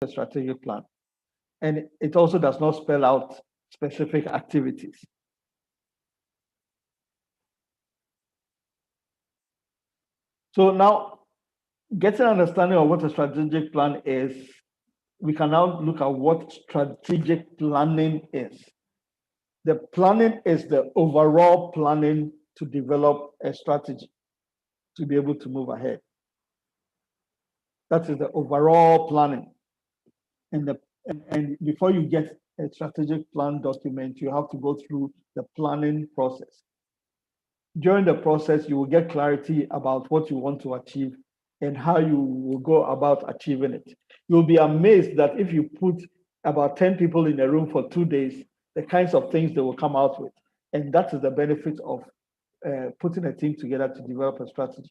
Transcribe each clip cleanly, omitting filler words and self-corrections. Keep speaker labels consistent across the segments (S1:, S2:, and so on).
S1: a strategic plan. And it also does not spell out specific activities. So now, getting an understanding of what a strategic plan is, we can now look at what strategic planning is. The planning is the overall planning to develop a strategy to be able to move ahead. That is the overall planning. And before you get a strategic plan document, you have to go through the planning process. During the process, you will get clarity about what you want to achieve and how you will go about achieving it. You'll be amazed that if you put about 10 people in a room for 2 days, the kinds of things they will come out with. And that is the benefit of putting a team together to develop a strategy.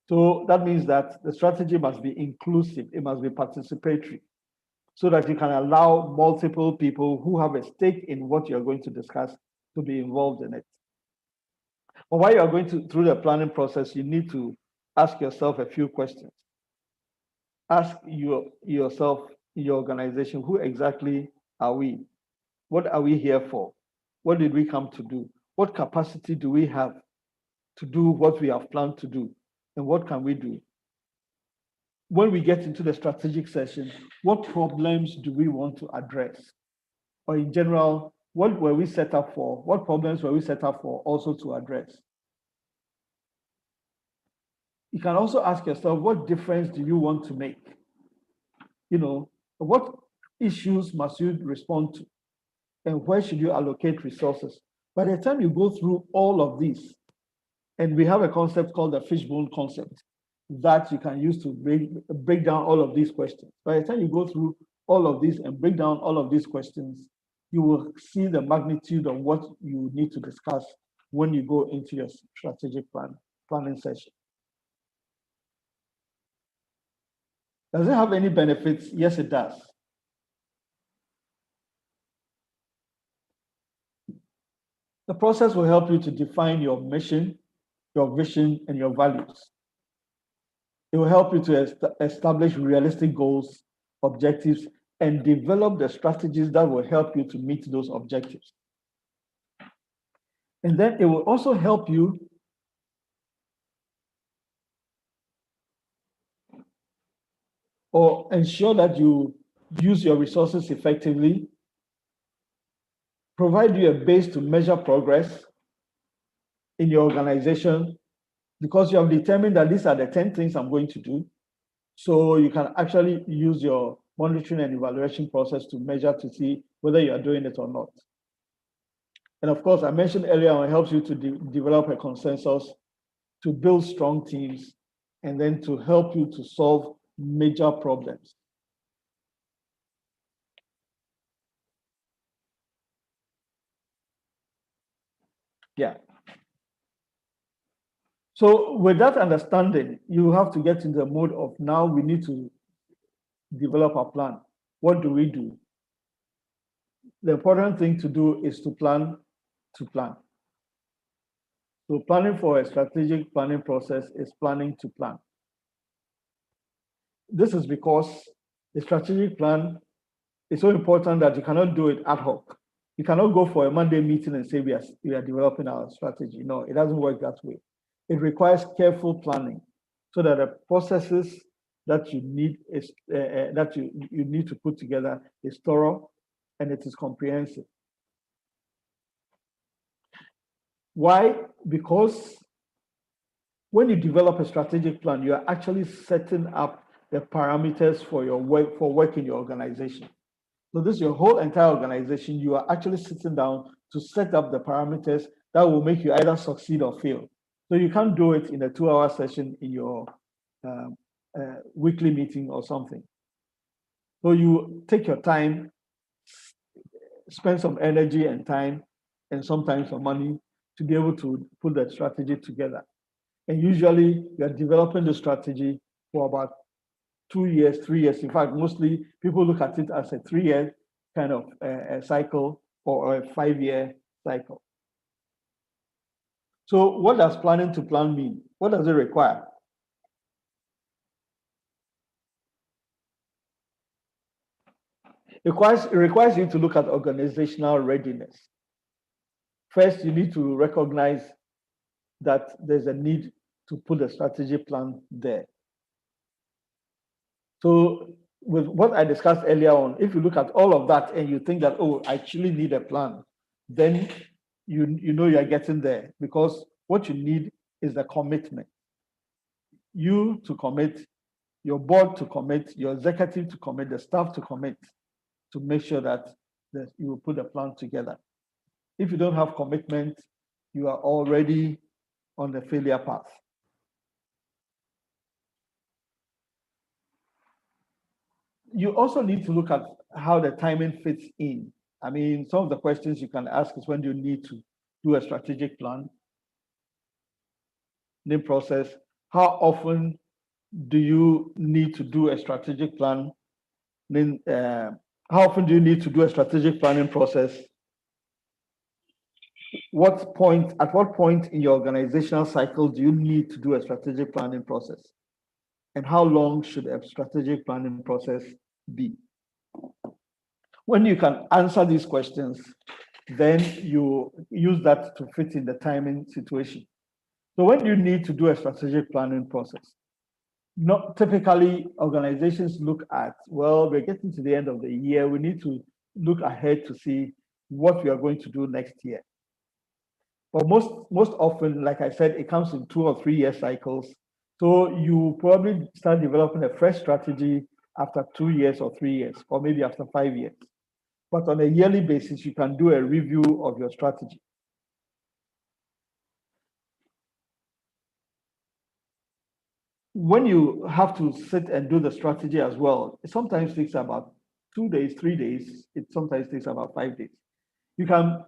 S1: So that means that the strategy must be inclusive, it must be participatory, so that you can allow multiple people who have a stake in what you're going to discuss to be involved in it. But while you're going through the planning process, you need to ask yourself a few questions. Ask yourself, your organization, who exactly are we? What are we here for? What did we come to do? What capacity do we have to do what we have planned to do? And what can we do? When we get into the strategic session, what problems do we want to address? Or in general, what were we set up for? What problems were we set up for also to address? You can also ask yourself, what difference do you want to make? You know, what issues must you respond to? And where should you allocate resources? By the time you go through all of these, and we have a concept called the fishbone concept that you can use to break down all of these questions. By the time you go through all of these and break down all of these questions, you will see the magnitude of what you need to discuss when you go into your strategic planning session. Does it have any benefits? Yes, it does. The process will help you to define your mission, your vision, and your values. It will help you to establish realistic goals, objectives, and develop the strategies that will help you to meet those objectives. And then it will also help you or ensure that you use your resources effectively, provide you a base to measure progress in your organization, because you have determined that these are the 10 things I'm going to do. So you can actually use your monitoring and evaluation process to measure to see whether you are doing it or not. And of course, I mentioned earlier, it helps you to develop a consensus, to build strong teams, and then to help you to solve major problems. Yeah. So with that understanding, you have to get into the mode of now we need to develop a plan. What do we do? The important thing to do is to plan to plan. So planning for a strategic planning process is planning to plan. This is because the strategic plan is so important that you cannot do it ad hoc. You cannot go for a Monday meeting and say we are developing our strategy. No, it doesn't work that way. It requires careful planning so that the processes that you need is that you need to put together is thorough and it is comprehensive. Why? Because when you develop a strategic plan, you are actually setting up the parameters for your work in your organization. So this is your whole entire organization. You are actually sitting down to set up the parameters that will make you either succeed or fail. So you can't do it in a 2-hour session in your weekly meeting or something. So you take your time, spend some energy and time, and sometimes some money to be able to put that strategy together. And usually you're developing the strategy for about 2 years, 3 years. In fact, mostly people look at it as a 3-year kind of a cycle or a 5-year cycle. So what does planning to plan mean? What does it require? It requires you to look at organizational readiness. First, you need to recognize that there's a need to put a strategy plan there. So with what I discussed earlier on, if you look at all of that and you think that, oh, I actually need a plan, then you know you're getting there, because what you need is the commitment. You to commit, your board to commit, your executive to commit, the staff to commit, to make sure that you will put a plan together. If you don't have commitment, you are already on the failure path. You also need to look at how the timing fits in. I mean, some of the questions you can ask is, when do you need to do a strategic plan? The process, how often do you need to do a strategic plan? Then, how often do you need to do a strategic planning process? At what point in your organizational cycle do you need to do a strategic planning process? And how long should a strategic planning process be? When you can answer these questions, then you use that to fit in the timing situation. So when you need to do a strategic planning process, not typically organizations look at, well, we're getting to the end of the year, we need to look ahead to see what we are going to do next year. But most often, like I said, it comes in 2 or 3 year cycles. So you probably start developing a fresh strategy after 2 years or 3 years, or maybe after 5 years. But on a yearly basis, you can do a review of your strategy. When you have to sit and do the strategy as well, it sometimes takes about 2 days, 3 days. It sometimes takes about 5 days. You can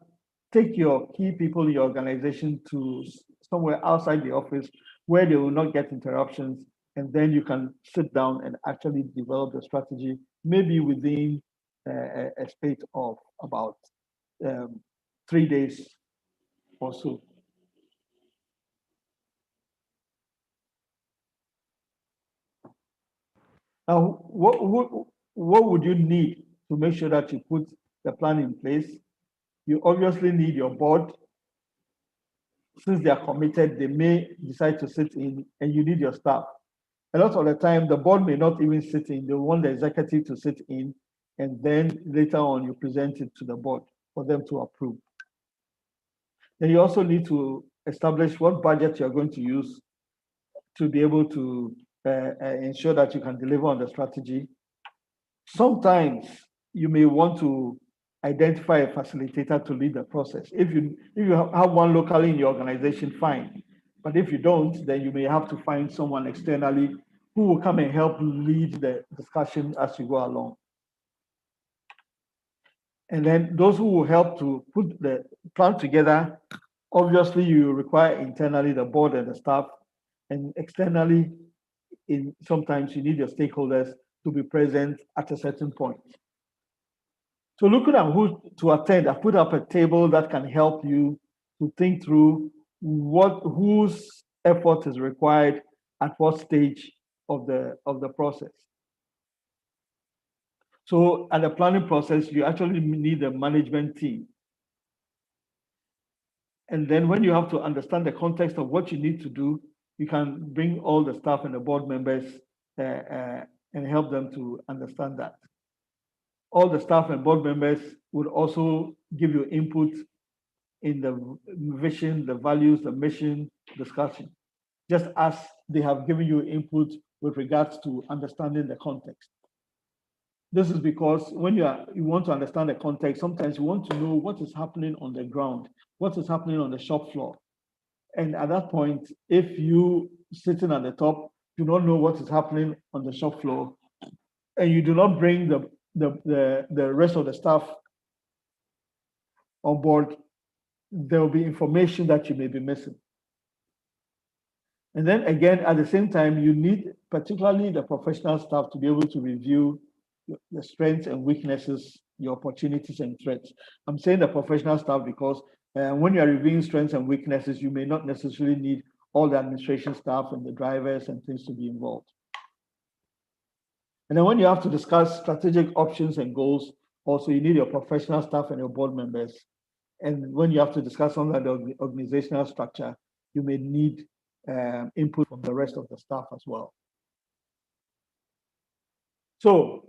S1: take your key people in your organization to somewhere outside the office where they will not get interruptions, and then you can sit down and actually develop the strategy, maybe within a space of about 3 days or so. Now, what would you need to make sure that you put the plan in place? You obviously need your board. Since they are committed, they may decide to sit in, and you need your staff. A lot of the time, the board may not even sit in. They want the executive to sit in, and then later on, you present it to the board for them to approve. Then you also need to establish what budget you're going to use to be able to ensure that you can deliver on the strategy. Sometimes you may want to identify a facilitator to lead the process. If you have one locally in your organization, fine. But if you don't, then you may have to find someone externally who will come and help lead the discussion as you go along. And then those who will help to put the plan together, obviously you require internally the board and the staff, and externally, sometimes you need your stakeholders to be present at a certain point. So looking at who to attend, I put up a table that can help you to think through whose effort is required at what stage of the process. So at the planning process, you actually need a management team. And then when you have to understand the context of what you need to do, you can bring all the staff and the board members and help them to understand that. All the staff and board members would also give you input in the vision, the values, the mission discussion, just as they have given you input with regards to understanding the context. This is because when you want to understand the context, sometimes you want to know what is happening on the ground, what is happening on the shop floor. And at that point, if you sitting at the top do not know what is happening on the shop floor, and you do not bring the rest of the staff on board, there will be information that you may be missing. And then again, at the same time, you need particularly the professional staff to be able to review the strengths and weaknesses, your opportunities and threats. I'm saying the professional staff because when you are reviewing strengths and weaknesses, you may not necessarily need all the administration staff and the drivers and things to be involved. And then when you have to discuss strategic options and goals, Also, you need your professional staff and your board members. And when you have to discuss on the organizational structure, you may need input from the rest of the staff as well. So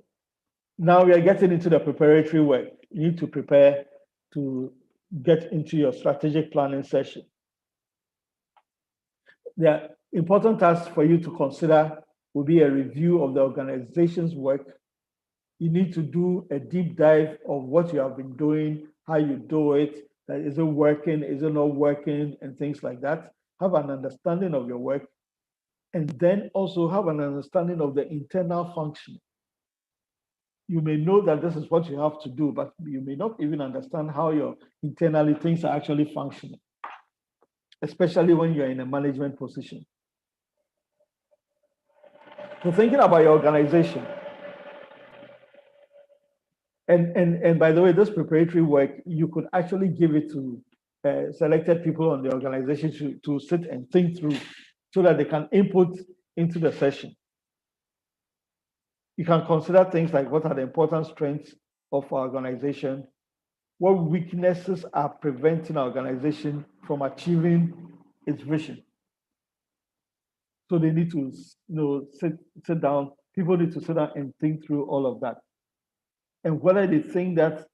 S1: now we are getting into the preparatory work. You need to prepare to get into your strategic planning session. The important tasks for you to consider will be a review of the organization's work. You need to do a deep dive of what you have been doing, how you do it, that is it working, is it not working, and things like that. Have an understanding of your work, and then also have an understanding of the internal function. You may know that this is what you have to do, but you may not even understand how your internally things are actually functioning, especially when you're in a management position. So thinking about your organization, and by the way, this preparatory work, you could actually give it to selected people on the organization to sit and think through so that they can input into the session. You can consider things like what are the important strengths of our organization, what weaknesses are preventing our organization from achieving its vision. So they need to sit down, people need to sit down and think through all of that. And whether they think that,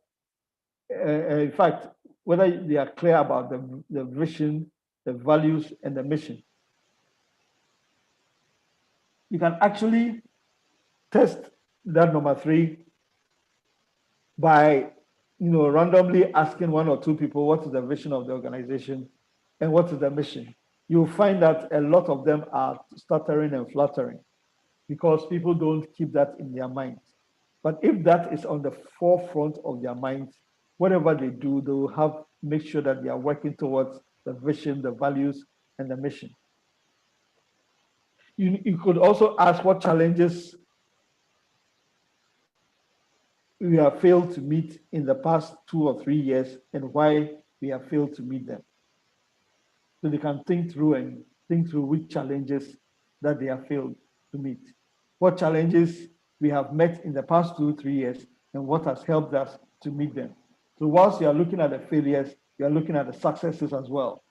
S1: in fact, whether they are clear about the vision, the values, and the mission. You can actually test that number 3 by randomly asking 1 or 2 people what is the vision of the organization and what is the mission. You'll find that a lot of them are stuttering and fluttering because people don't keep that in their minds. But if that is on the forefront of their minds, whatever they do, they will make sure that they are working towards the vision, the values, and the mission. You could also ask what challenges we have failed to meet in the past 2 or 3 years and why we have failed to meet them. So they can think through which challenges that they have failed to meet. What challenges we have met in the past 2 or 3 years and what has helped us to meet them. So whilst you are looking at the failures, you are looking at the successes as well.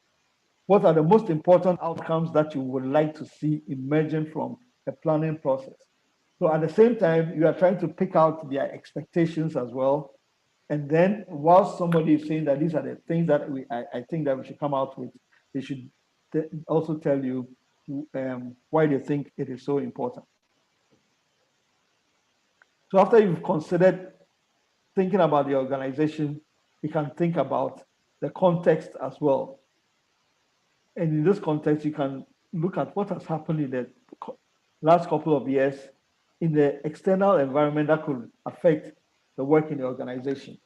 S1: What are the most important outcomes that you would like to see emerging from the planning process? So at the same time, you are trying to pick out their expectations as well. And then while somebody is saying that these are the things that I think that we should come out with, they should also tell you why they think it is so important. So after you've considered thinking about the organization, you can think about the context as well. And in this context, you can look at what has happened in the last couple of years in the external environment that could affect the work in the organization.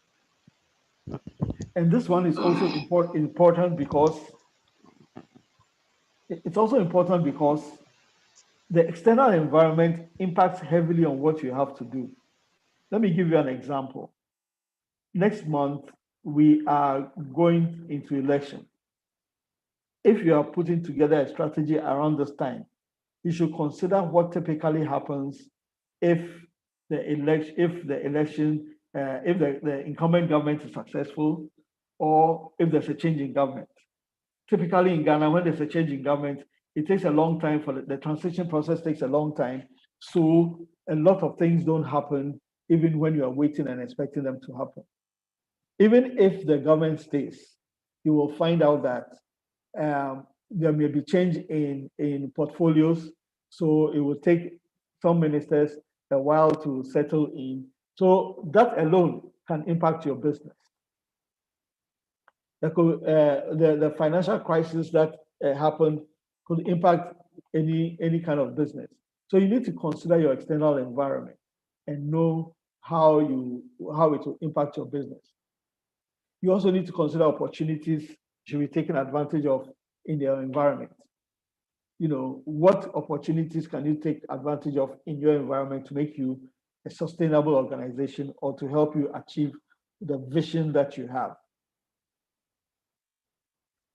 S1: And this one is also important because it's also important because the external environment impacts heavily on what you have to do. Let me give you an example. Next month, we are going into election. If you are putting together a strategy around this time, you should consider what typically happens if the incumbent government is successful or if there's a change in government. Typically in Ghana, when there's a change in government, it takes a long time for the transition process takes a long time. So a lot of things don't happen even when you are waiting and expecting them to happen. Even if the government stays, you will find out that there may be change in portfolios. So it will take some ministers a while to settle in. So that alone can impact your business. The financial crisis that happened could impact any kind of business. So you need to consider your external environment and know how it will impact your business. You also need to consider opportunities you should be taken advantage of in your environment. What opportunities can you take advantage of in your environment to make you a sustainable organization or to help you achieve the vision that you have?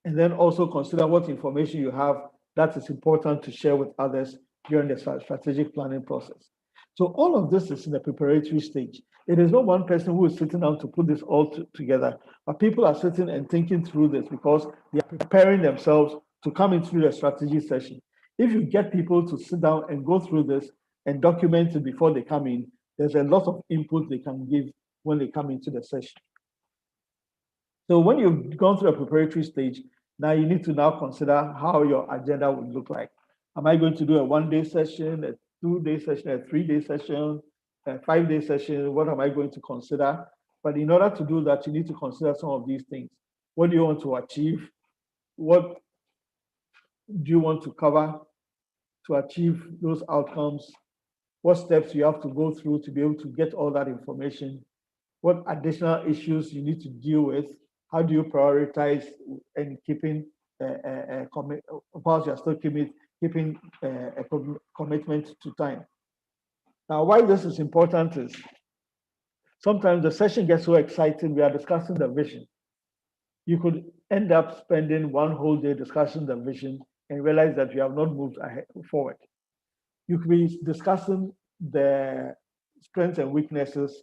S1: And then also consider what information you have that is important to share with others during the strategic planning process. So all of this is in the preparatory stage. It is not one person who is sitting down to put this all together, but people are sitting and thinking through this because they are preparing themselves to come into the strategy session. If you get people to sit down and go through this and document it before they come in, there's a lot of input they can give when they come into the session. So when you've gone through a preparatory stage, now you need to now consider how your agenda would look like. Am I going to do a 1-day session, a 2-day session, a 3-day session, a 5-day session? What am I going to consider? But in order to do that, you need to consider some of these things. What do you want to achieve? What do you want to cover to achieve those outcomes? What steps you have to go through to be able to get all that information? What additional issues you need to deal with? How do you prioritize and keeping whilst you're still keeping a commitment to time? Now, why this is important is sometimes the session gets so exciting, we are discussing the vision. You could end up spending one whole day discussing the vision and realize that you have not moved forward. You could be discussing the strengths and weaknesses,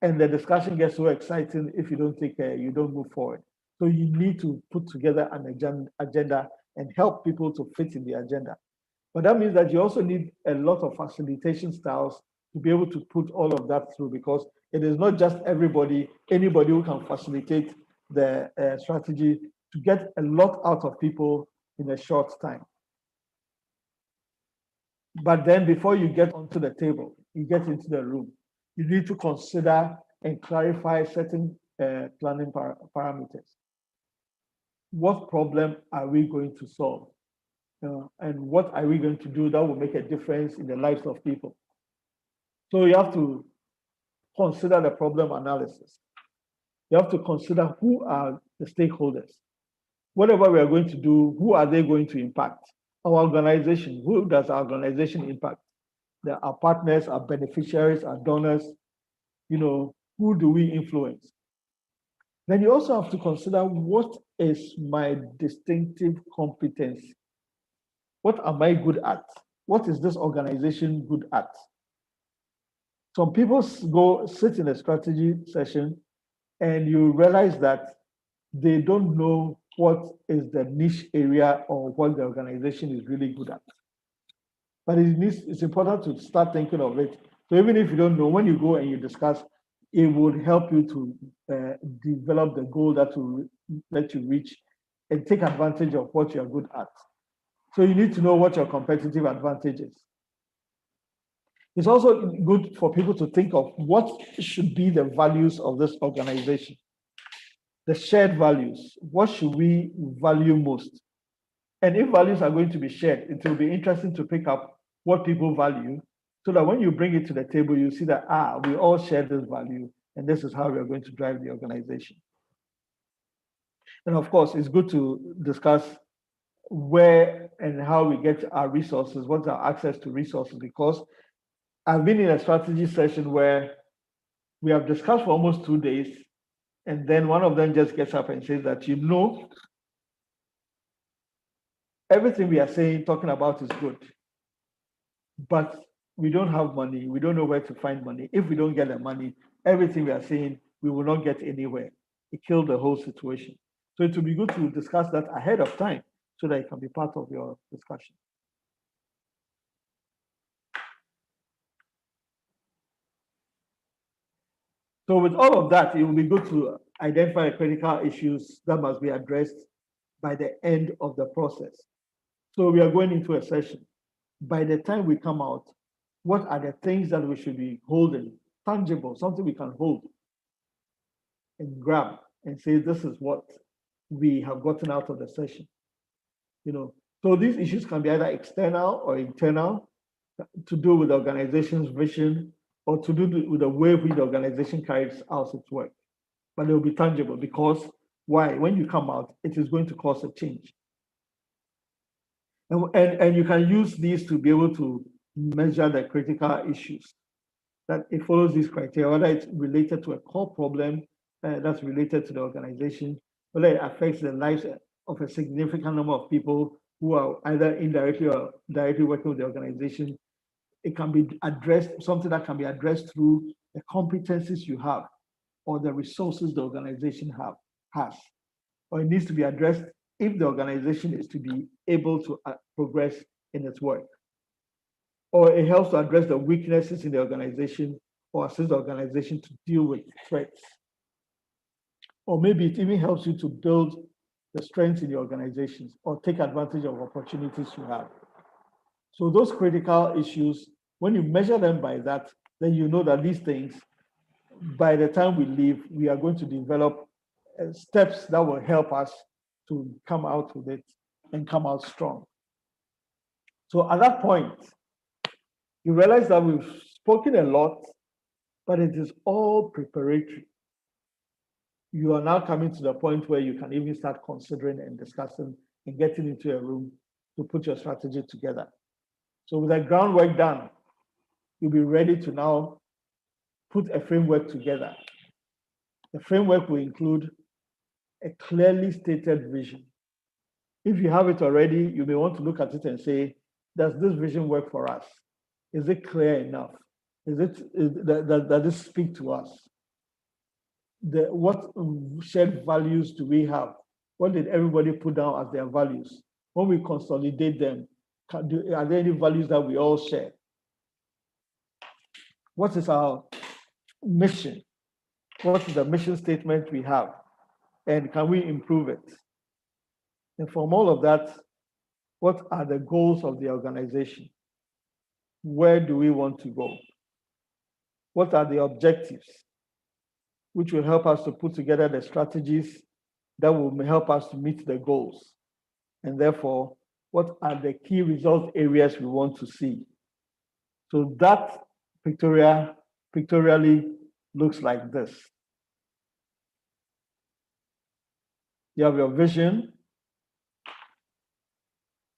S1: and the discussion gets so exciting if you don't take care, you don't move forward. So you need to put together an agenda and help people to fit in the agenda. But that means that you also need a lot of facilitation styles to be able to put all of that through, because it is not just anybody who can facilitate the strategy to get a lot out of people in a short time. But then before you get onto the table, you get into the room, you need to consider and clarify certain planning parameters. What problem are we going to solve? And what are we going to do that will make a difference in the lives of people? So you have to consider the problem analysis. You have to consider who are the stakeholders. Whatever we are going to do, who are they going to impact? Our organization, who does our organization impact? Our partners, our beneficiaries, our donors, who do we influence? Then you also have to consider, what is my distinctive competence? What am I good at? What is this organization good at? Some people go sit in a strategy session and you realize that they don't know what is the niche area or what the organization is really good at. But it's important to start thinking of it. So even if you don't know, when you go and you discuss, it would help you to develop the goal that will let you reach and take advantage of what you're good at. So you need to know what your competitive advantage is. It's also good for people to think of what should be the values of this organization. The shared values. What should we value most? And if values are going to be shared, it will be interesting to pick up what people value, so that when you bring it to the table, you see that, we all share this value, and this is how we are going to drive the organization. And of course, it's good to discuss where and how we get our resources, what's our access to resources, because I've been in a strategy session where we have discussed for almost 2 days, and then one of them just gets up and says that, everything we are talking about is good, but we don't have money. We don't know where to find money. If we don't get the money, everything we are saying, we will not get anywhere. It killed the whole situation. So it would be good to discuss that ahead of time so that it can be part of your discussion. So with all of that, it will be good to identify critical issues that must be addressed by the end of the process. So we are going into a session. By the time we come out, what are the things that we should be holding, tangible, something we can hold and grab and say, this is what we have gotten out of the session. So these issues can be either external or internal, to do with the organization's vision, or to do with the way the organization carries out its work. But they will be tangible, because why? When you come out, it is going to cause a change. And you can use these to be able to measure the critical issues, that it follows these criteria, whether it's related to a core problem that's related to the organization, whether it affects the lives of a significant number of people who are either indirectly or directly working with the organization, it can be addressed, something that can be addressed through the competencies you have or the resources the organization has. Or it needs to be addressed if the organization is to be able to progress in its work. Or it helps to address the weaknesses in the organization or assist the organization to deal with threats. Or maybe it even helps you to build the strengths in your organizations or take advantage of opportunities you have. So those critical issues, when you measure them by that, then you know that these things, by the time we leave, we are going to develop steps that will help us to come out with it and come out strong. So at that point, you realize that we've spoken a lot, but it is all preparatory. You are now coming to the point where you can even start considering and discussing and getting into a room to put your strategy together. So with that groundwork done, you'll be ready to now put a framework together. The framework will include a clearly stated vision. If you have it already, you may want to look at it and say, does this vision work for us? Is it clear enough? Does it speak to us? What shared values do we have? What did everybody put down as their values? When we consolidate them, are there any values that we all share? What is our mission? What is the mission statement we have? And can we improve it? And from all of that, what are the goals of the organization? Where do we want to go? What are the objectives, which will help us to put together the strategies that will help us to meet the goals? And therefore, what are the key result areas we want to see? So that pictorially looks like this. You have your vision,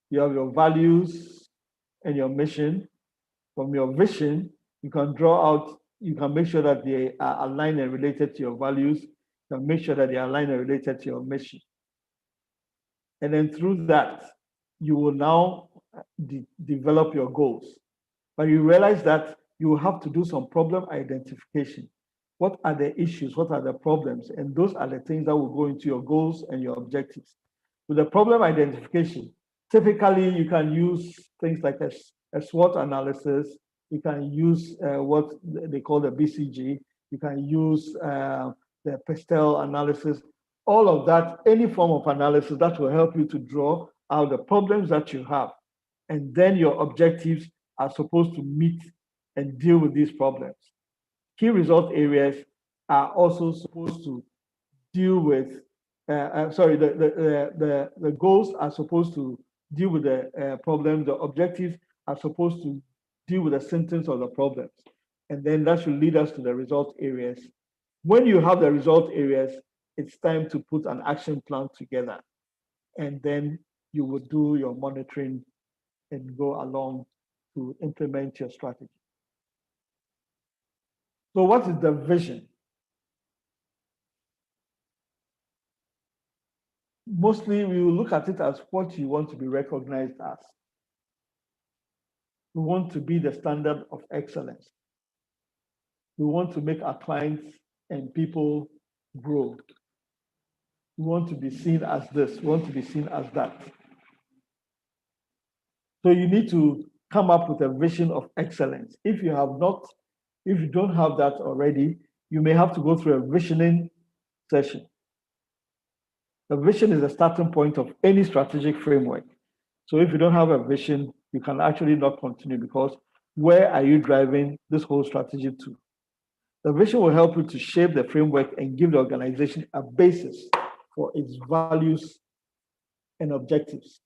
S1: you have your values and your mission. From your vision, you can draw out, you can make sure that they are aligned and related to your values. You can make sure that they are aligned and related to your mission. And then through that, you will now develop your goals. But you realize that you will have to do some problem identification. What are the issues? What are the problems? And those are the things that will go into your goals and your objectives. With the problem identification, typically you can use things like a SWOT analysis. You can use what they call the BCG. You can use the PESTEL analysis. All of that, any form of analysis that will help you to draw out the problems that you have. And then your objectives are supposed to meet and deal with these problems. Key result areas are also supposed to deal with, the goals are supposed to deal with the problems. The objectives are supposed to deal with the symptoms of the problems. And then that should lead us to the result areas. When you have the result areas, it's time to put an action plan together. And then you will do your monitoring and go along to implement your strategy. So what is the vision? Mostly we will look at it as what you want to be recognized as. We want to be the standard of excellence. We want to make our clients and people grow. We want to be seen as this, we want to be seen as that. So you need to come up with a vision of excellence. If you don't have that already, you may have to go through a visioning session. The vision is the starting point of any strategic framework. So if you don't have a vision, you can actually not continue, because where are you driving this whole strategy to? The vision will help you to shape the framework and give the organization a basis for its values and objectives.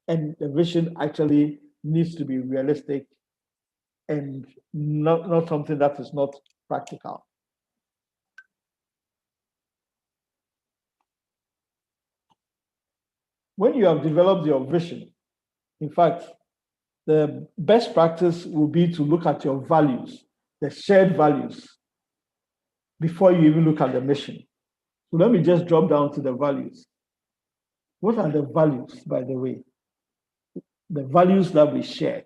S1: And the vision actually needs to be realistic and not something that is not practical. When you have developed your vision, in fact, the best practice will be to look at your values, the shared values, before you even look at the mission. So let me just drop down to the values. What are the values, by the way? The values that we share.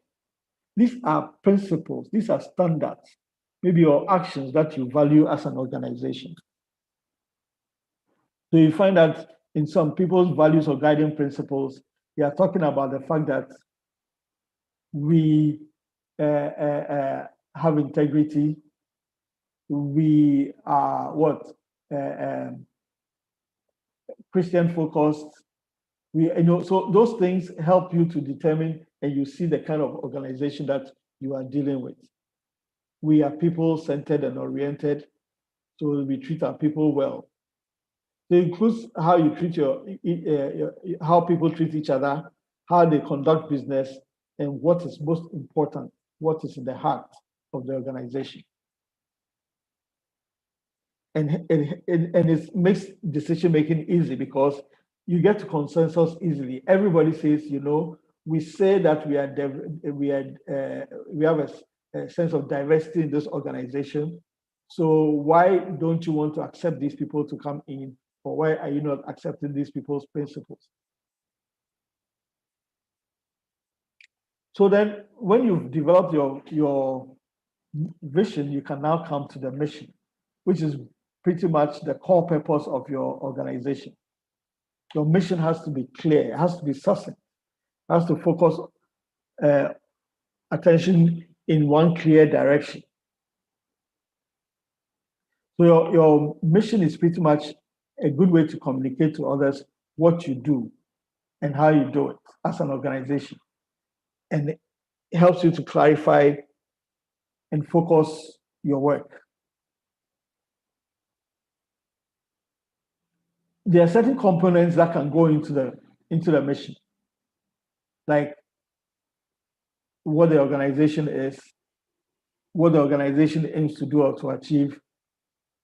S1: These are principles, these are standards, maybe your actions that you value as an organization. So you find that in some people's values or guiding principles, they are talking about the fact that we have integrity, we are what? Christian focused. So those things help you to determine and you see the kind of organization that you are dealing with. We are people-centered and oriented, so we treat our people well. So it includes how you treat how people treat each other, how they conduct business, and what is most important, what is in the heart of the organization. And it makes decision making easy because you get to consensus easily. Everybody says, we say that we have a sense of diversity in this organization. So why don't you want to accept these people to come in, or why are you not accepting these people's principles? So then, when you've developed your vision, you can now come to the mission, which is pretty much the core purpose of your organization. Your mission has to be clear, it has to be succinct, it has to focus attention in one clear direction. So your mission is pretty much a good way to communicate to others what you do and how you do it as an organization. And it helps you to clarify and focus your work. There are certain components that can go into the mission, like what the organization is, what the organization aims to do or to achieve,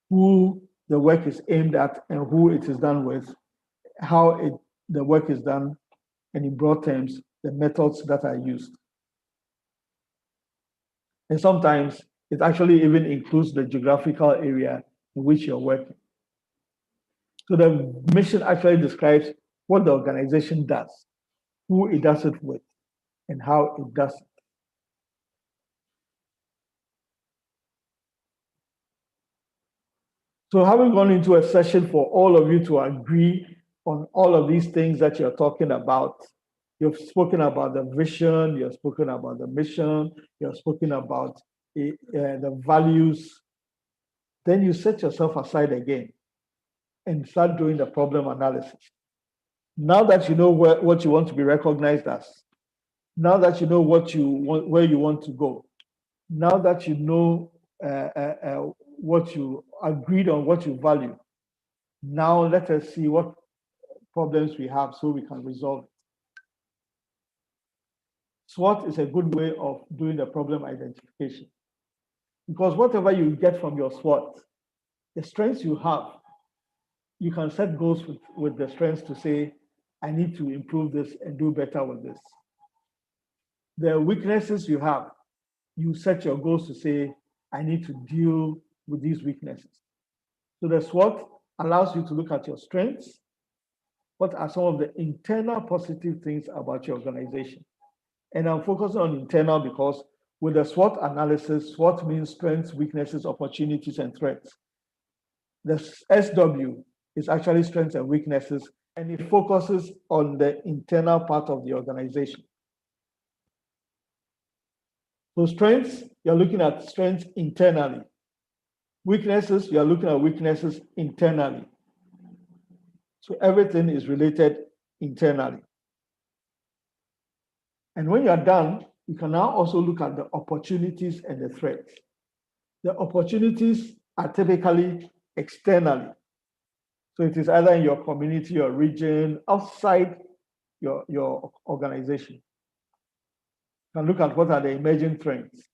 S1: who the work is aimed at and who it is done with, how the work is done, and in broad terms, the methods that are used. And sometimes it actually even includes the geographical area in which you're working. So the mission actually describes what the organization does, who it does it with, and how it does it. So having gone into a session for all of you to agree on all of these things that you're talking about, you've spoken about the vision, you've spoken about the mission, you've spoken about the values, then you set yourself aside again and start doing the problem analysis. Now that you know what you want to be recognized as, now that you know what you want, where you want to go, now that you know what you agreed on, what you value, now let us see what problems we have so we can resolve it. SWOT is a good way of doing the problem identification, because whatever you get from your SWOT, the strengths you have, you can set goals with the strengths to say, I need to improve this and do better with this. The weaknesses you have, you set your goals to say, I need to deal with these weaknesses. So the SWOT allows you to look at your strengths. What are some of the internal positive things about your organization? And I'm focusing on internal because with the SWOT analysis, SWOT means strengths, weaknesses, opportunities, and threats. The SW is actually strengths and weaknesses, and it focuses on the internal part of the organization. So strengths, you're looking at strengths internally. Weaknesses, you're looking at weaknesses internally. So everything is related internally. And when you're done, you can now also look at the opportunities and the threats. The opportunities are typically externally. So it is either in your community or region, outside your organization. You can look at what are the emerging trends.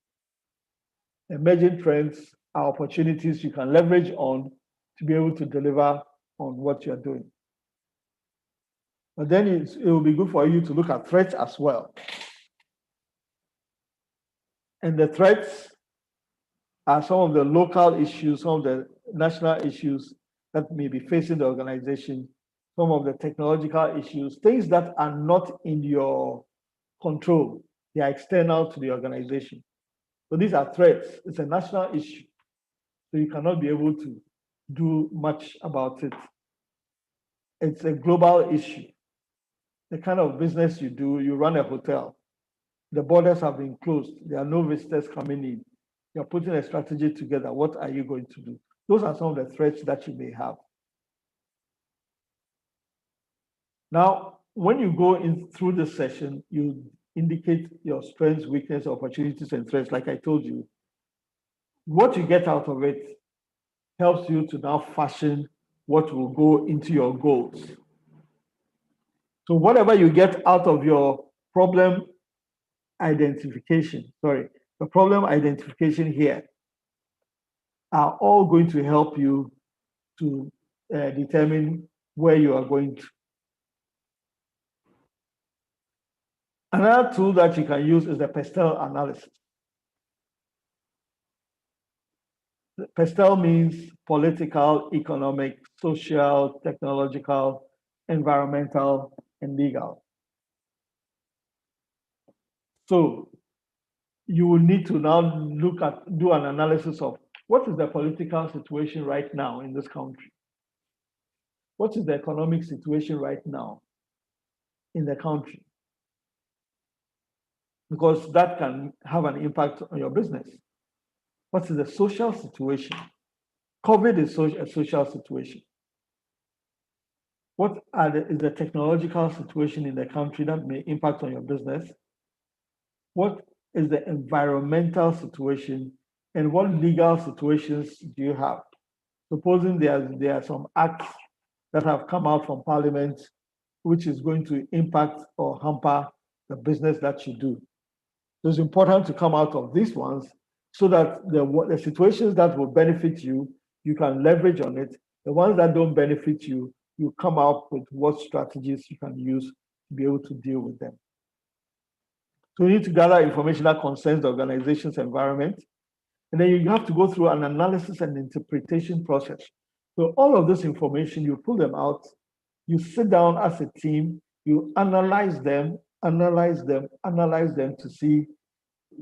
S1: Emerging trends are opportunities you can leverage on to be able to deliver on what you're doing. But then it will be good for you to look at threats as well. And the threats are some of the local issues, some of the national issues that may be facing the organization, some of the technological issues, things that are not in your control. They are external to the organization. So these are threats. It's a national issue. So you cannot be able to do much about it. It's a global issue. The kind of business you do, you run a hotel. The borders have been closed. There are no visitors coming in. You're putting a strategy together. What are you going to do? Those are some of the threats that you may have. Now, when you go in through the session, you indicate your strengths, weaknesses, opportunities, and threats, like I told you. What you get out of it helps you to now fashion what will go into your goals. So whatever you get out of your problem identification, the problem identification here are all going to help you to determine where you are going to. Another tool that you can use is the PESTEL analysis. PESTEL means political, economic, social, technological, environmental, and legal. So you will need to now do an analysis of what is the political situation right now in this country? What is the economic situation right now in the country? Because that can have an impact on your business. What is the social situation? COVID is a social situation. What is the technological situation in the country that may impact on your business? What is the environmental situation? And what legal situations do you have? Supposing there are some acts that have come out from Parliament, which is going to impact or hamper the business that you do. So it's important to come out of these ones so that the situations that will benefit you, you can leverage on it. The ones that don't benefit you, you come up with what strategies you can use to be able to deal with them. So you need to gather information that concerns the organization's environment. And then you have to go through an analysis and interpretation process. So all of this information, you pull them out, you sit down as a team, you analyze them to see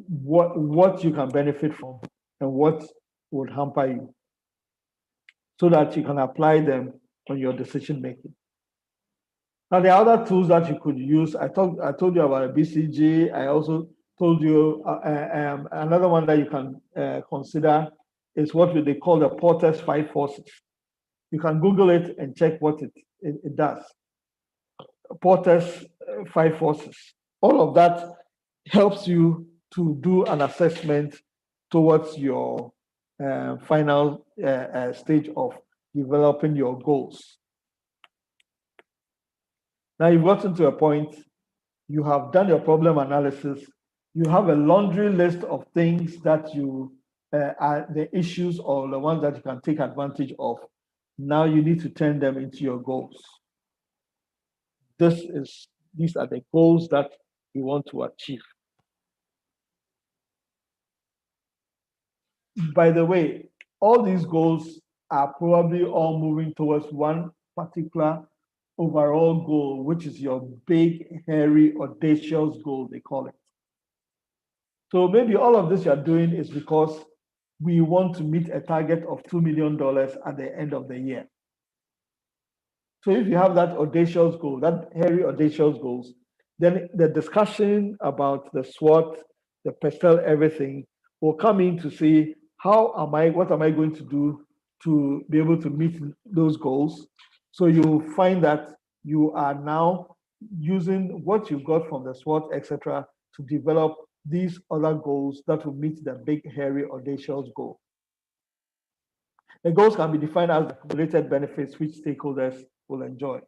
S1: what you can benefit from and what would hamper you, so that you can apply them on your decision making. Now, there are other tools that you could use. I told you about a BCG. I also told you another one that you can consider is what they call the Porter's 5 forces. You can Google it and check what it does. Porter's 5 forces. All of that helps you to do an assessment towards your final stage of developing your goals. Now you've gotten to a point, you have done your problem analysis, you have a laundry list of things that are the issues or the ones that you can take advantage of. Now you need to turn them into your goals. These are the goals that you want to achieve. By the way, all these goals are probably all moving towards one particular overall goal, which is your big, hairy, audacious goal, they call it. So maybe all of this you're doing is because we want to meet a target of $2 million at the end of the year. So if you have that audacious goal, that hairy, audacious goals, then the discussion about the SWOT, the PESTEL, everything will come in to see what am I going to do to be able to meet those goals. So you'll find that you are now using what you got from the SWOT, etc., to develop these other goals that will meet the big, hairy, audacious goal. The goals can be defined as related benefits which stakeholders will enjoy,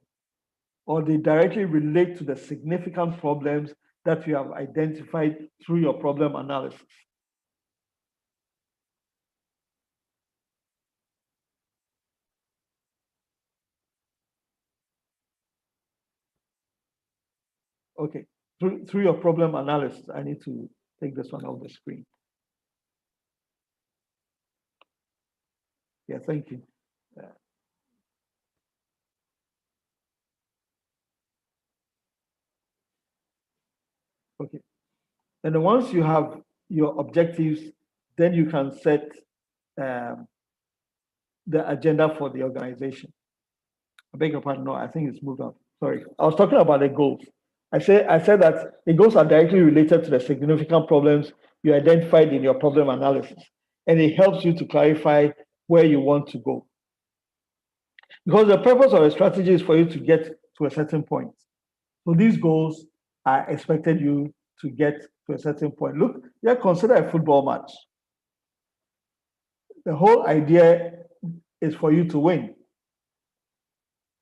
S1: or they directly relate to the significant problems that you have identified through your problem analysis. Okay, through your problem analysis, I need to take this one off the screen. Yeah, thank you. Okay, And then once you have your objectives, then you can set um, the agenda for the organization. I beg your pardon. No, I think it's moved on. Sorry. I was talking about the goals. I said that the goals are directly related to the significant problems you identified in your problem analysis. And it helps you to clarify where you want to go. Because the purpose of a strategy is for you to get to a certain point. So these goals are expected you to get to a certain point. Look, yeah, consider a football match. The whole idea is for you to win.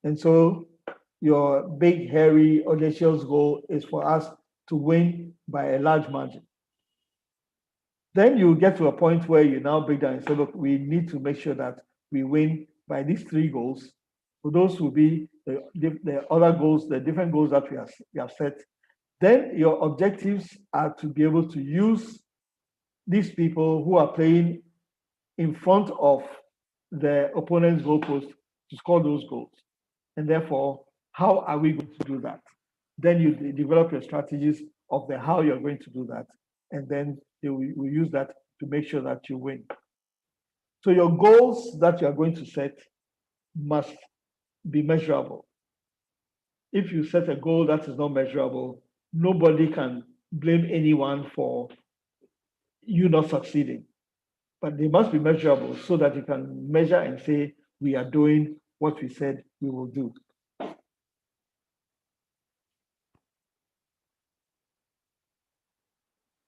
S1: And so your big, hairy, audacious goal is for us to win by a large margin. Then you get to a point where you now break down and say, look, we need to make sure that we win by these three goals. So those will be the other goals, the different goals that we have set. Then your objectives are to be able to use these people who are playing in front of the opponent's goalpost to score those goals. And therefore, how are we going to do that? Then you develop your strategies of the how you're going to do that. And then we use that to make sure that you win. So your goals that you are going to set must be measurable. If you set a goal that is not measurable, nobody can blame anyone for you not succeeding. But they must be measurable so that you can measure and say, we are doing what we said we will do.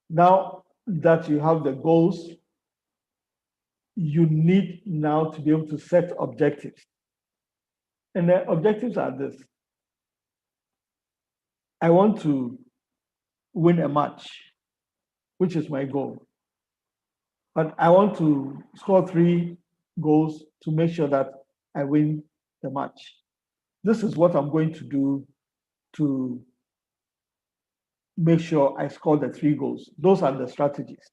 S1: Now that you have the goals, you need now to be able to set objectives. And the objectives are this. I want to win a match, which is my goal. But I want to score 3 goals to make sure that I win the match. This is what I'm going to do to make sure I score the 3 goals. Those are the strategies.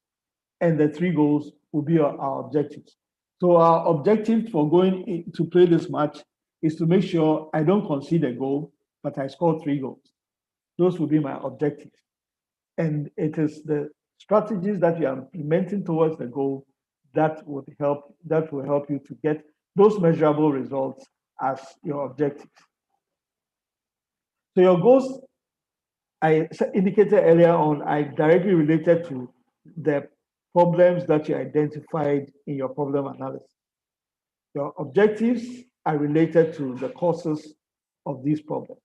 S1: And the 3 goals will be our objectives. So our objective for going to play this match is to make sure I don't concede a goal, but I score 3 goals. Those will be my objectives. And it is the strategies that you are implementing towards the goal that will help you to get those measurable results as your objectives. So your goals, I indicated earlier on, are directly related to the problems that you identified in your problem analysis. Your objectives are related to the causes of these problems.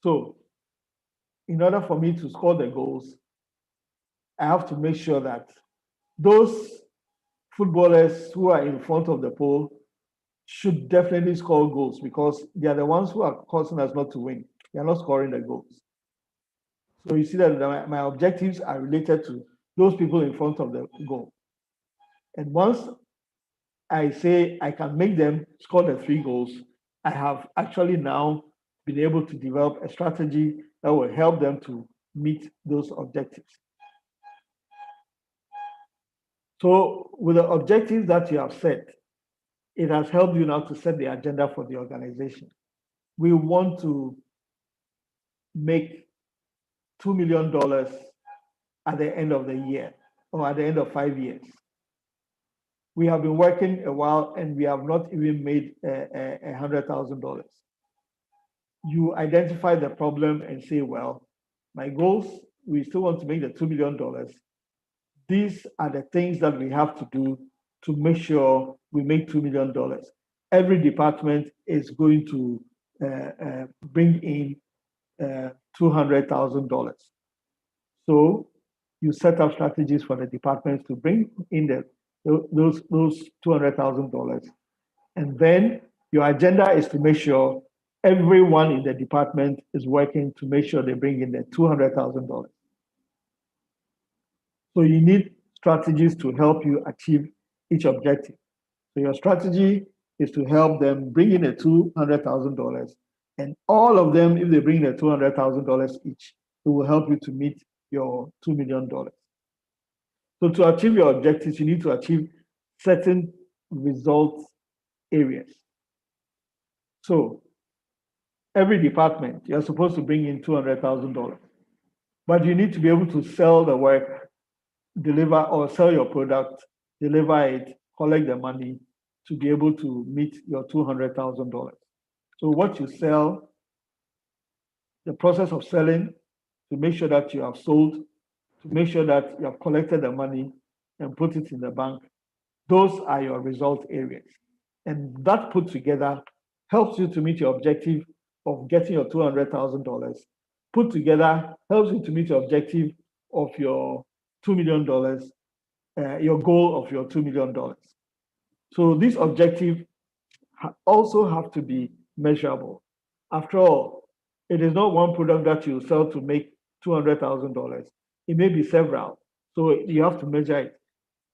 S1: So in order for me to score the goals, I have to make sure that those footballers who are in front of the pole should definitely score goals because they are the ones who are causing us not to win. They are not scoring the goals. So you see that my objectives are related to those people in front of the goal. And once I say I can make them score the 3 goals, I have actually now been able to develop a strategy that will help them to meet those objectives. So with the objectives that you have set, it has helped you now to set the agenda for the organization. We want to make $2 million at the end of the year or at the end of 5 years. We have been working a while and we have not even made $100,000. You identify the problem and say, well, my goals, we still want to make the $2 million. These are the things that we have to do to make sure we make $2 million. Every department is going to bring in $200,000. So you set up strategies for the departments to bring in those $200,000. And then your agenda is to make sure everyone in the department is working to make sure they bring in the $200,000. So you need strategies to help you achieve each objective. So your strategy is to help them bring in the $200,000. And all of them, if they bring the $200,000 each, it will help you to meet your $2 million. So to achieve your objectives, you need to achieve certain results areas. So every department, you're supposed to bring in $200,000. But you need to be able to sell the work, deliver or sell your product, deliver it, collect the money to be able to meet your $200,000. So what you sell, the process of selling, to make sure that you have sold, to make sure that you have collected the money and put it in the bank, those are your result areas. And that put together helps you to meet your objective of getting your $200,000. Put together helps you to meet your objective of your $2 million, your goal of your $2 million. So these objectives also have to be measurable. After all, it is not one product that you sell to make $200,000. It may be several. So you have to measure it.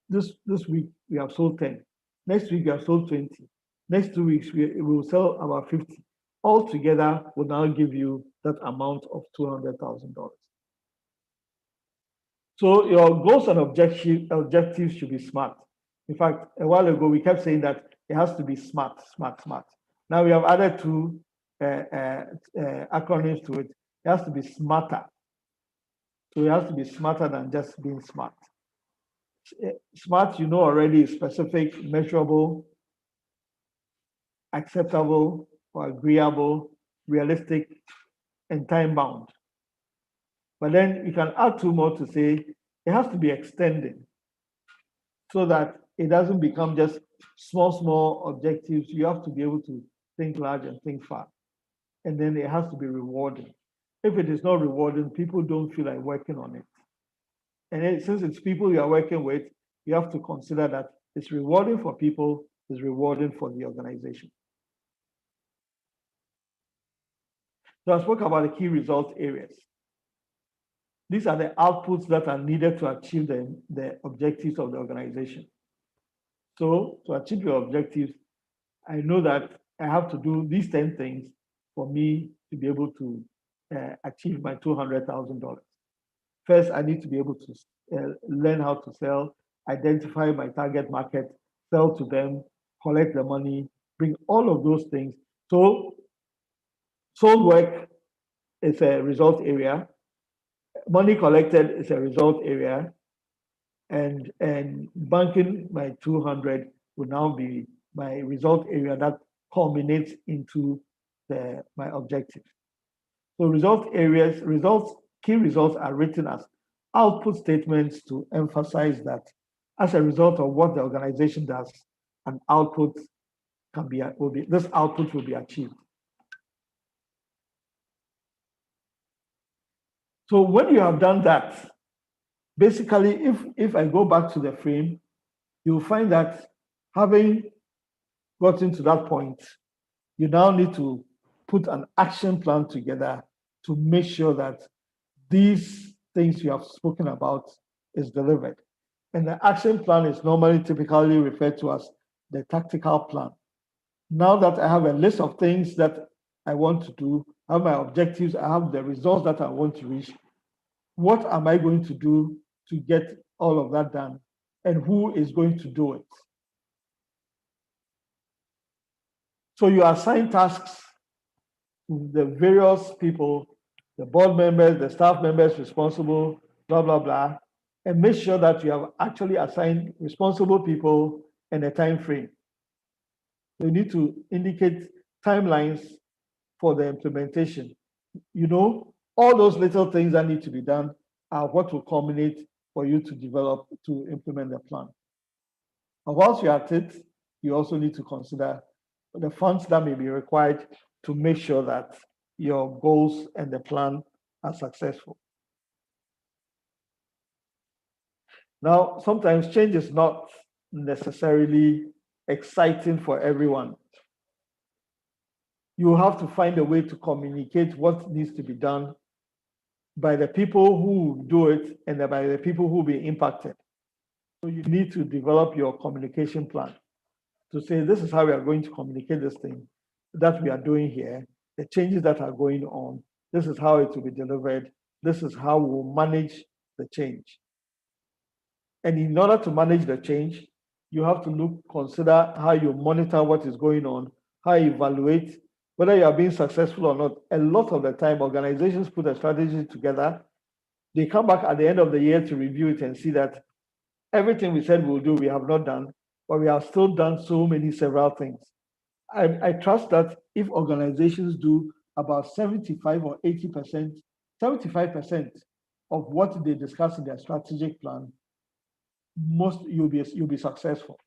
S1: This week we have sold 10. Next week we have sold 20. Next 2 weeks we will sell about 50. All together will now give you that amount of $200,000. So your goals and objectives should be smart. In fact, a while ago we kept saying that it has to be smart, smart, smart. Now we have added two acronyms to it. It has to be smarter. So it has to be smarter than just being smart. Smart, you know already, is specific, measurable, acceptable or agreeable, realistic, and time bound. But then you can add two more to say it has to be extended so that it doesn't become just small objectives. You have to be able to think large and think far. And then it has to be rewarding. If it is not rewarding, people don't feel like working on it. And since it's people you are working with, you have to consider that it's rewarding for people, it's rewarding for the organization. So I spoke about the key result areas. These are the outputs that are needed to achieve the objectives of the organization. So to achieve your objectives, I know that I have to do these 10 things for me to be able to achieve my $200,000. First, I need to be able to learn how to sell, identify my target market, sell to them, collect the money, bring all of those things. So sold work is a result area. Money collected is a result area. And banking my 200 would now be my result area that culminates into my objective. So result areas, key results are written as output statements to emphasize that as a result of what the organization does, an output this output will be achieved. So when you have done that, basically, if I go back to the frame, you'll find that having gotten to that point, you now need to put an action plan together to make sure that these things you have spoken about is delivered. And the action plan is normally typically referred to as the tactical plan. Now that I have a list of things that I want to do, I have my objectives, I have the results that I want to reach, what am I going to do to get all of that done? And who is going to do it? So you assign tasks to the various people, the board members, the staff members responsible, blah, blah, blah, and make sure that you have actually assigned responsible people and a time frame. You need to indicate timelines for the implementation. You know, all those little things that need to be done are what will culminate for you to implement the plan. And whilst you're at it, you also need to consider the funds that may be required to make sure that your goals and the plan are successful. Now, sometimes change is not necessarily exciting for everyone. You have to find a way to communicate what needs to be done by the people who do it and by the people who will be impacted. So you need to develop your communication plan to say, this is how we are going to communicate this thing that we are doing here, the changes that are going on, this is how it will be delivered, this is how we'll manage the change. And in order to manage the change, you have to consider how you monitor what is going on, how you evaluate whether you are being successful or not. A lot of the time, organizations put a strategy together They come back at the end of the year to review it and see that everything we said we'll do, we have not done, but we have still done several things. I trust that if organizations do about 75 or 80%, 75% of what they discuss in their strategic plan, you'll be successful.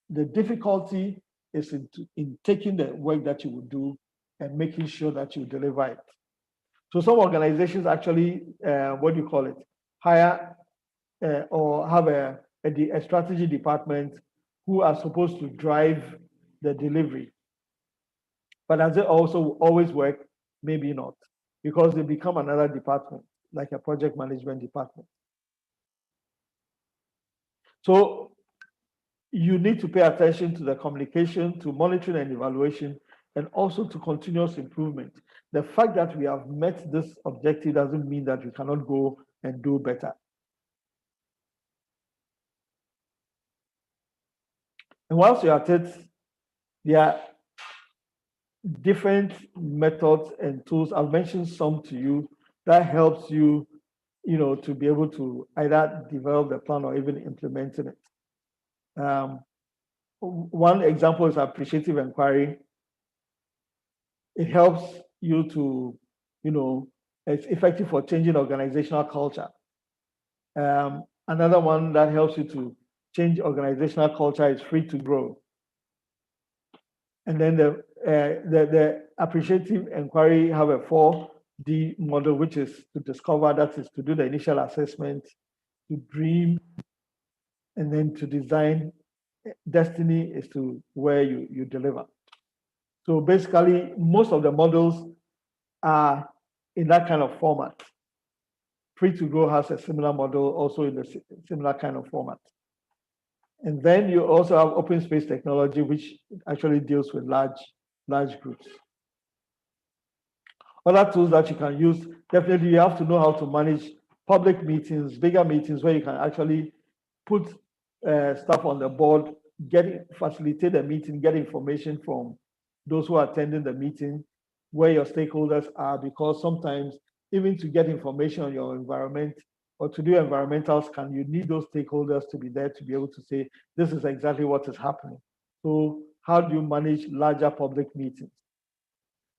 S1: The difficulty is in taking the work that you would do and making sure that you deliver it. So some organizations actually, what do you call it, hire or have a strategy department who are supposed to drive the delivery. But does it also always work? Maybe not, because they become another department, like a project management department. So you need to pay attention to the communication, to monitoring and evaluation, and also to continuous improvement. The fact that we have met this objective doesn't mean that we cannot go and do better. And once you're at it, there are different methods and tools. I've mentioned some to you that helps you, to be able to either develop the plan or even implementing it. One example is appreciative inquiry. It helps you to, it's effective for changing organizational culture. Another one that helps you to change organizational culture is free to grow. And then the appreciative inquiry have a 4D model, which is to discover, that is to do the initial assessment, to dream, and then to design. Destiny is to where you deliver. So basically, most of the models are in that kind of format. Free to Grow has a similar model, also in a similar kind of format. And then you also have open space technology, which actually deals with large groups. Other tools that you can use, definitely you have to know how to manage public meetings, bigger meetings, where you can actually put stuff on the board, facilitate the meeting, get information from those who are attending the meeting, where your stakeholders are, because sometimes even to get information on your environment or to do environmental scan, you need those stakeholders to be there to be able to say, this is exactly what is happening. So how do you manage larger public meetings?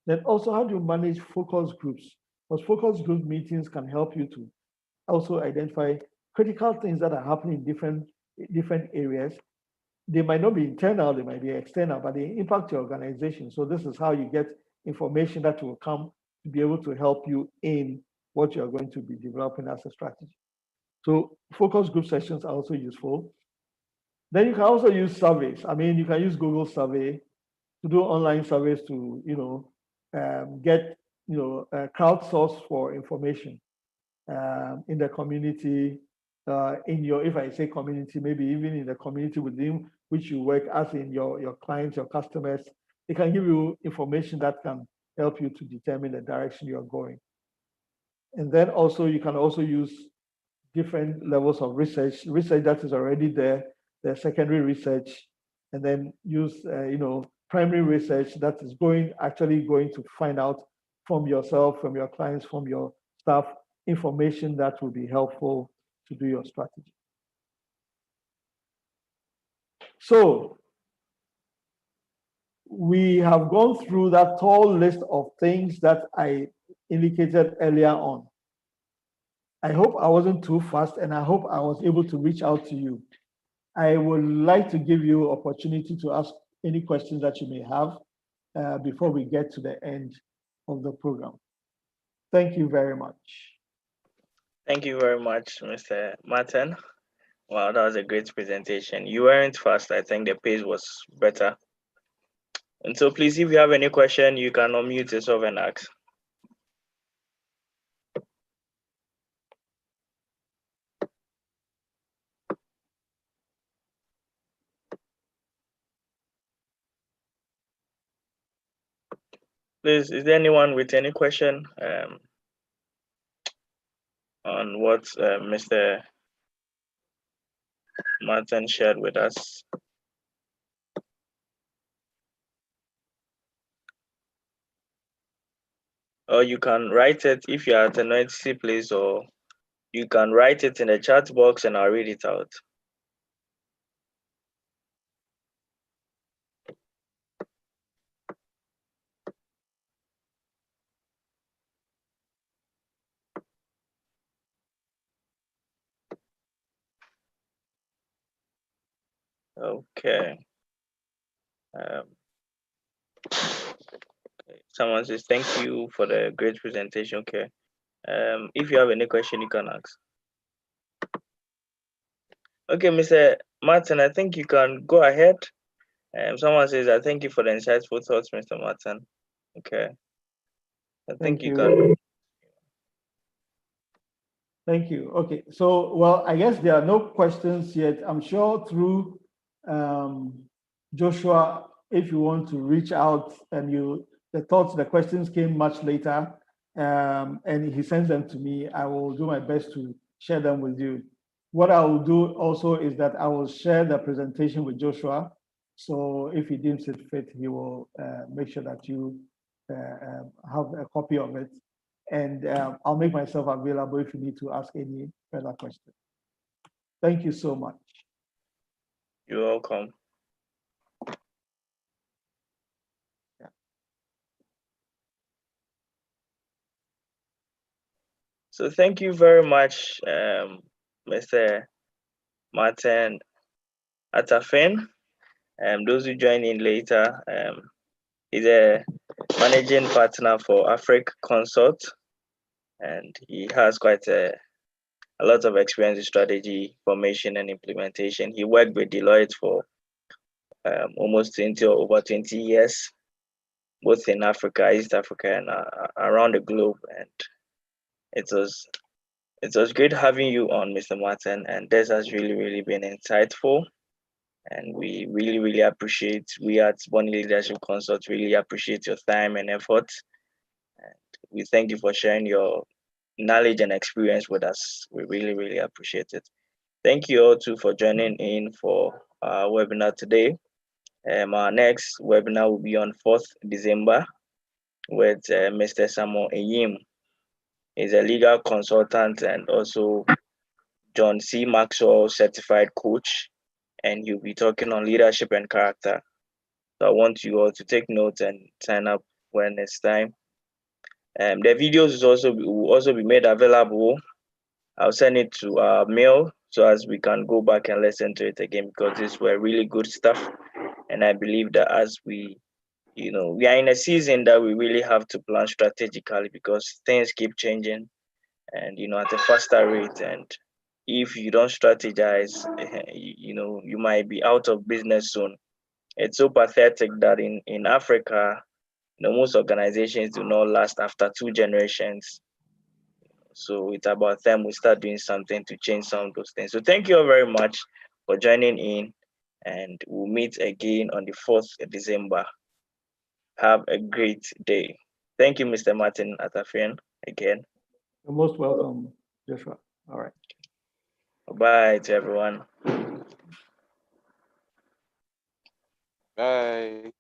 S1: Then also, how do you manage focus groups? Because focus group meetings can help you to also identify critical things that are happening in different areas. They might not be internal, they might be external, but they impact your organization. So this is how you get information that will come to be able to help you in what you're going to be developing as a strategy. So focus group sessions are also useful. Then you can also use surveys. I mean, you can use Google survey to do online surveys to, get, crowdsource for information in the community, if I say community, maybe even in the community within which you work, as in your clients, your customers. It can give you information that can help you to determine the direction you're going. And then also, you can also use different levels of research that is already there, the secondary research, and then use, primary research that is actually going to find out from yourself, from your clients, from your staff, information that will be helpful to do your strategy. So we have gone through that tall list of things that I indicated earlier on. I hope I wasn't too fast, and I hope I was able to reach out to you. I would like to give you opportunity to ask any questions that you may have before we get to the end of the program. Thank you very much.
S2: Thank you very much, Mr. Martin. Wow, that was a great presentation. You weren't fast. I think the pace was better. And so please, if you have any question, you can unmute yourself and ask. Please, is there anyone with any question on what Mr. Martin shared with us? Or you can write it if you are at a noisy place or you can write it in the chat box and I'll read it out. Okay. Someone says, thank you for the great presentation. Okay. If you have any question, you can ask. Okay, Mr. Martin, I think you can go ahead. Someone says, I thank you for the insightful thoughts, Mr. Martin. Okay. I think you can.
S1: Thank you. Okay, so, well, I guess there are no questions yet. I'm sure through Joshua, if you want to reach out and the questions came much later, and he sends them to me, I will do my best to share them with you. What I will do also is that I will share the presentation with Joshua. So if he deems it fit, he will make sure that you have a copy of it. And I'll make myself available if you need to ask any further questions. Thank you so much.
S2: You're welcome.
S1: Yeah.
S2: So thank you very much, Mr. Martin Atta Fynn. Those who join in later, he's a managing partner for Africa Consult, and he has quite a lot of experience in strategy, formation, and implementation. He worked with Deloitte for almost 20 or over 20 years, both in Africa, East Africa, and around the globe. And it was great having you on, Mr. Martin, and this has really been insightful. And we really appreciate, we at Bonnie Leadership Consult really appreciate your time and effort. And we thank you for sharing your knowledge and experience with us. We really appreciate it. Thank you all too for joining in for our webinar today. Our next webinar will be on 4th December with Mr. Samuel Enyim. He's a legal consultant and also John C. Maxwell certified coach, and he'll be talking on leadership and character. So I want you all to take notes and sign up when it's time. The videos will also be made available. I'll send it to our mail so as we can go back and listen to it again, because these were really good stuff. And I believe that as we are in a season that we really have to plan strategically, because things keep changing and at a faster rate. And if you don't strategize, you might be out of business soon. It's so pathetic that in Africa, most organizations do not last after 2 generations. So it's about time we start doing something to change some of those things. So thank you all very much for joining in, and we'll meet again on the 4th December. Have a great day. Thank you, Mr. Martin Atta Fynn, again.
S1: You're most welcome, Joshua. All right.
S2: Bye to everyone.
S3: Bye.